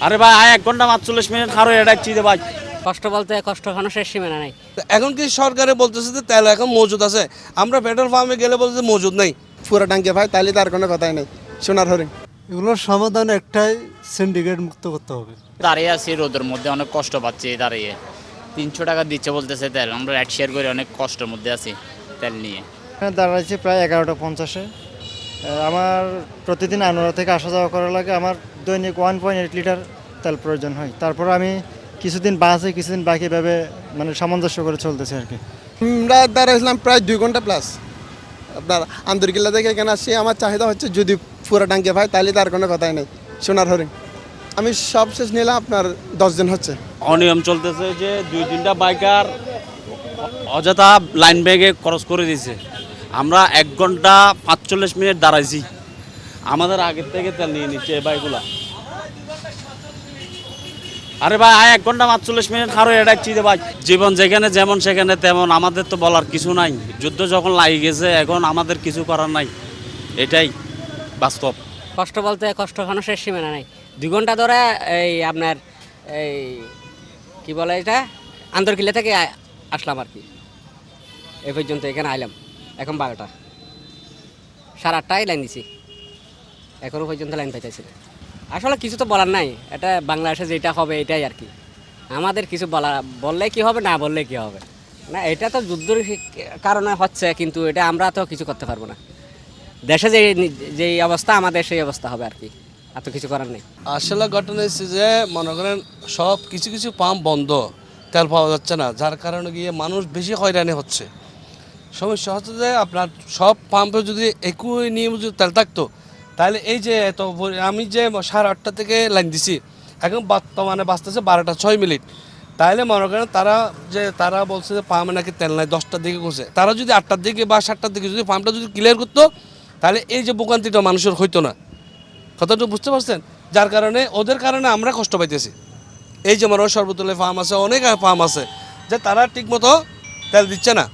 আরে ভাই 1 ঘন্টা ৪৫ মিনিট হারো এটা চিদে ভাই। কষ্ট বলতে কষ্ট এখনো শেষ সীমানা নাই। এখন কি সরকারে বলতেছে যে তেল এখন মজুদ আছে, আমরা পেট্রোল পাম্পে গেলে বলতে মজুদ নেই। পুরা টাঙ্কি ভাই, তাইলে তার কোনো কথাই নেই। সোনার হরিণ এগুলোর সমাধান একটাই, সিন্ডিকেট মুক্ত করতে হবে। দাঁড়িয়ে আছি রোদের মধ্যে, অনেক কষ্ট পাচ্ছি দাঁড়িয়ে। 300 টাকা দিচ্ছে বলতেছে তেল, আমরা রাইড শেয়ার করে অনেক কষ্টের মধ্যে আছি তেল নিয়ে। দাঁড়াইছি প্রায় 11টা 50-এ। আমার প্রতিদিন আনোয়ারা থেকে আসা যাওয়া করা লাগে। আমার দৈনিক 1.8 লিটার তেল প্রয়োজন হয়। তারপর আমি কিছুদিন বাসে কিছুদিন বাকিভাবে মানে সামঞ্জস্য করে চলতেছে আর কি। আমরা দাঁড়াইছিলাম প্রায় 2 ঘন্টা প্লাস। আপনার আন্দরকিল্লা থেকে এখানে আসছি। আমার চাহিদা হচ্ছে যদি পুরা টাঙ্কি ভাই, তাইলে তার কোনো কথাই নেই। সোনার হরিণ আমি সব শেষ নিলাম আপনার 10 দিন হচ্ছে। অনিয়ম চলতেছে যে 2-3টা বাইকার অযথা লাইন ব্যাগে খরচ করে দিয়েছে। আমরা 1 ঘন্টা ৪৫ মিনিট দাঁড়াইছি, আমাদের আগের থেকে তেল নিয়ে নিচ্ছে এই বাইকগুলা। আরে ভাই 1 ঘন্টা ৪৫ মিনিট হারো এটা চিদে ভাই। জীবন যেখানে যেমন সেখানে তেমন, আমাদের তো বলার কিছু নাই। যুদ্ধ যখন লাগে গেছে, এখন আমাদের কিছু করার নাই, এটাই বাস্তব। কষ্ট বলতে কষ্ট এখনো শেষ সীমানা নাই। 2 ঘন্টা ধরে এই আপনার এই কি বলে এটা আন্দরকিল্লা থেকে আসলাম আর কি, এই পর্যন্ত এখানে আইলাম। এখন 12টা, 8:30টায় লাইন দিছি, এখনও পর্যন্ত লাইন পাইতেছি না। আসলে কিছু তো বলার নাই, এটা বাংলাদেশে যেটা হবে এটাই আর কি। আমাদের কিছু বললে কি হবে, না বললে কি হবে না, এটা তো যুদ্ধের কারণে হচ্ছে, কিন্তু এটা আমরা তো কিছু করতে পারবো না। দেশে যেই অবস্থা, আমাদের সেই অবস্থা হবে আর কি, আর তো কিছু করার নেই। আসলে ঘটনা হচ্ছে যে মনে করেন সব কিছু কিছু পাম্প বন্ধ, তেল পাওয়া যাচ্ছে না, যার কারণে গিয়ে মানুষ বেশি হয়রানি হচ্ছে। সমস্যা হচ্ছে যে আপনার সব পাম্পে যদি একই নিয়ম যদি তেল থাকতো, তাহলে এই যে এত আমি যে 8:30 থেকে লাইন দিছি, এখন বর্তমানে বাঁচতেছে 12টা 6 মিনিট। তাহলে মনে করেন তারা বলছে যে পাম্পে নাকি তেল নাই, 10টার দিকে করছে। তারা যদি 8টার দিকে বা 7টার দিকে যদি পাম্পটা যদি ক্লিয়ার করতো, তাহলে এই যে ভোগান্তিটা মানুষের হইতো না। কথাটা বুঝতে পারছেন? যার কারণে ওদের কারণে আমরা কষ্ট পাইতেছি। এই যে মনে হয় সর্বতলে ফার্ম আছে, অনেক ফার্ম আছে, যে তারা ঠিকমতো তেল দিচ্ছে না।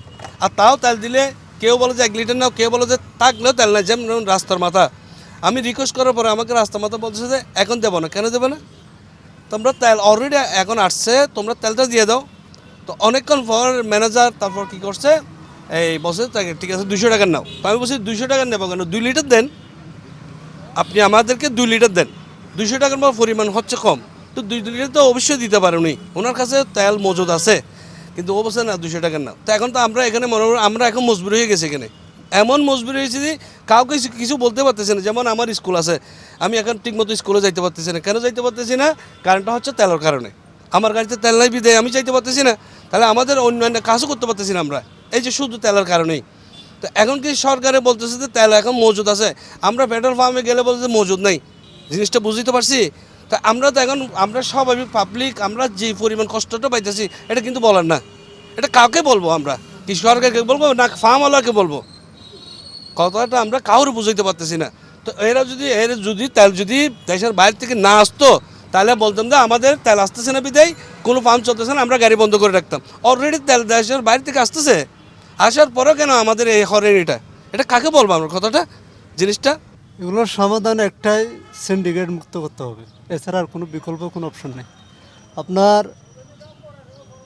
আর তাও তেল দিলে কেউ বলে যে 1 লিটার নাও, কেউ বলে যে থাকলেও তেল নাই। যেমন রাস্তার মাথা, আমি রিকোয়েস্ট করার পরে আমাকে রাস্তার মাথা বলতেছে যে এখন দেবো না। কেন দেবে না? তোমরা তেল অলরেডি এখন আসছে, তোমরা তেলটা দিয়ে দাও। তো অনেকক্ষণ পর ম্যানেজার তারপর কী করছে, এই বসে তাকে ঠিক আছে 200 টাকার নাও। তো আমি বলছি 200 টাকার নেবো কেন, 2 লিটার দেন, আপনি আমাদেরকে 2 লিটার দেন। 200 টাকার পরিমাণ হচ্ছে কম, তো 2 লিটার তো অবশ্যই দিতে পারে উনি, ওনার কাছে তেল মজুদ আছে, কিন্তু ও বলছে না 200 টাকার না। তো এখন তো আমরা এখানে আমরা এখন মজবুর হয়ে গেছি, এখানে এমন মজবুর হয়েছি যে কাউকে কিছু বলতে পারতেছি না। যেমন আমার স্কুল আছে, আমি এখন ঠিকমতো স্কুলে যাইতে পারতেছি না। কেন যাইতে পারতেছি না? কারণটা হচ্ছে তেলের কারণে। আমার গাড়িতে তেল নাই বিদে আমি যাইতে পারতেছি না, তাহলে আমাদের অন্যান্য কাজও করতে পারতেছি না আমরা, এই যে শুধু তেলের কারণেই। তো এখন কি সরকারে বলতেছে যে তেল এখন মজুদ আছে, আমরা পেট্রোল পাম্পে গেলে বলতে মজুদ নেই। জিনিসটা বুঝতে পারছি? তা আমরা তো এখন আমরা সবাই পাবলিক, আমরা যে পরিমাণ কষ্টটা পাইতেছি এটা কিন্তু বলার না। এটা কাউকে বলবো? আমরা কি সরকারকে বলবো না ফার্মওয়ালাকে বলবো? কথাটা আমরা কাউরে বুঝাইতে পারতেছি না। তো এরা যদি তেল যদি দেশের বাইরে থেকে না আসতো, তাহলে বলতাম যে আমাদের তেল আসতেছে না বিদায়, কোনো পাম্প চলতেছে না, আমরা গাড়ি বন্ধ করে রাখতাম। অলরেডি তেল দেশের বাইরে থেকে আসতেছে, আসার পরেও কেন আমাদের এই হরেনিটা? এটা কাকে বলবো আমরা কথাটা, জিনিসটা? এগুলোর সমাধান একটাই, সিন্ডিকেট মুক্ত করতে হবে। এছাড়া আর কোনো বিকল্প কোনো অপশন নেই। আপনার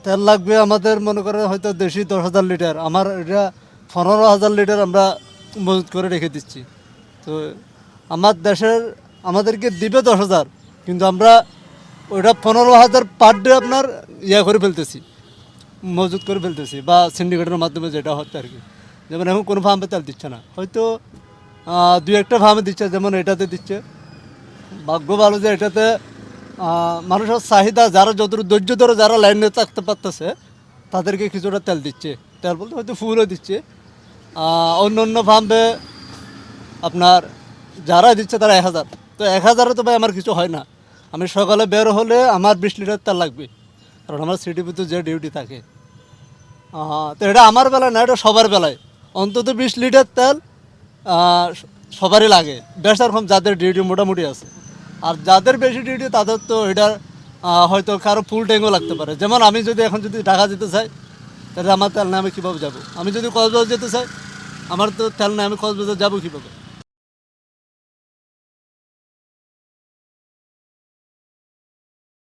তেল লাগবে আমাদের, মনে করেন হয়তো দেশি 10,000 লিটার, আমার এটা 15,000 লিটার আমরা মজুত করে রেখে দিচ্ছি। তো আমার দেশের আমাদেরকে দিবে 10,000, কিন্তু আমরা ওইটা 15,000 পার ডে আপনার করে ফেলতেছি, মজুত করে ফেলতেছি, বা সিন্ডিকেটের মাধ্যমে যেটা হচ্ছে আর কি। যেমন এখন কোনো ফার্মে তেল দিচ্ছে না, হয়তো 2-1টা ফার্মে দিচ্ছে, যেমন এটাতে দিচ্ছে। ভাগ্য ভালো যে এটাতে মানুষের চাহিদা, যারা যতটুকু ধৈর্য ধরে যারা লাইনে থাকতে পারতেছে তাদেরকে কিছুটা তেল দিচ্ছে। তেল বলতে হয়তো ফুলও দিচ্ছে। অন্য অন্য ফার্মে আপনার যারা দিচ্ছে তারা 1,000। তো 1,000-এ তো ভাই আমার কিছু হয় না। আমি সকালে বের হলে আমার 20 লিটার তেল লাগবে, কারণ আমার সিটিভিতে যে ডিউটি থাকে। তো এটা আমার বেলায় না, এটা সবার বেলায় অন্তত 20 লিটার তেল সবারই লাগে, বেশার কম যাদের ডিউটি মোটামুটি আছে। আর যাদের বেশি ডিউটি তাদের তো এটার হয়তো কারো ফুল ট্যাঙ্কও লাগতে পারে। যেমন আমি যদি এখন যদি ঢাকা যেতে চাই, তাহলে আমার তেল না আমি কীভাবে যাবো? আমি যদি কক্সবাজার যেতে চাই, আমার তো তেল না, আমি কক্সবাজার যাবো কীভাবে?